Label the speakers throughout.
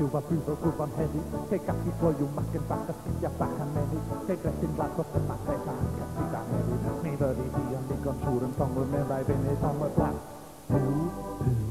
Speaker 1: Piwa piwa gwban heddi Te gallu gloiw macen bach a sgidia bach a meni Te gresyn glas o symatau bach a sydd am heddi Ni fyddi di yn digon siŵr yn tongl mewn ddau funud on y blas Piw, piw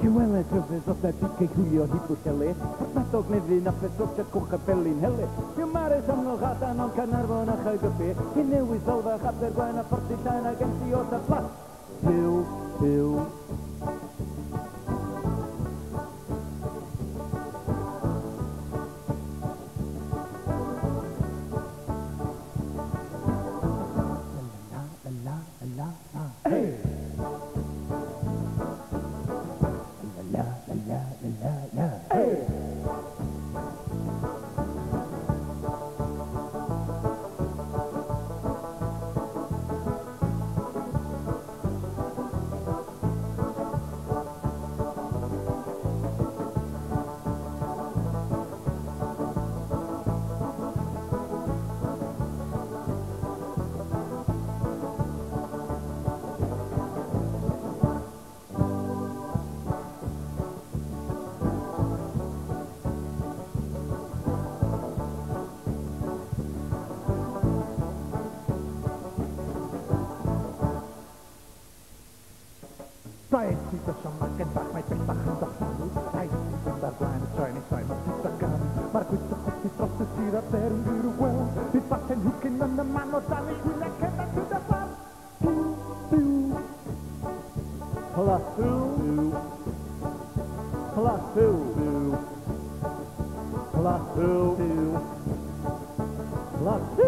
Speaker 1: Cywele tryfydd o debyg ei chwilio hibwll ele Pwrnadog nefyn a ffedrwch cwch a belyn hele Yw maris amlwch adan o'n Carnarfon a Chaergybi Cyn newid solfach Abergwaun a Portillon a Gensi o Blas Piw, piw La la la la la Hey! La la la la la Hey! Rhaid sydd o siom ac yn bach mae bellach yn dosarw Rhaid sydd yn dar blaen y troen ei troi mae'r sydd o gan Mae'r gwyth o chwthu dros y sir a ber yn gyr wel Bydd faten hwcyn yn y man o dan ei chwilio cefn sydd y ffordd Piw, piw Plas piw Plas piw Plas piw Plas piw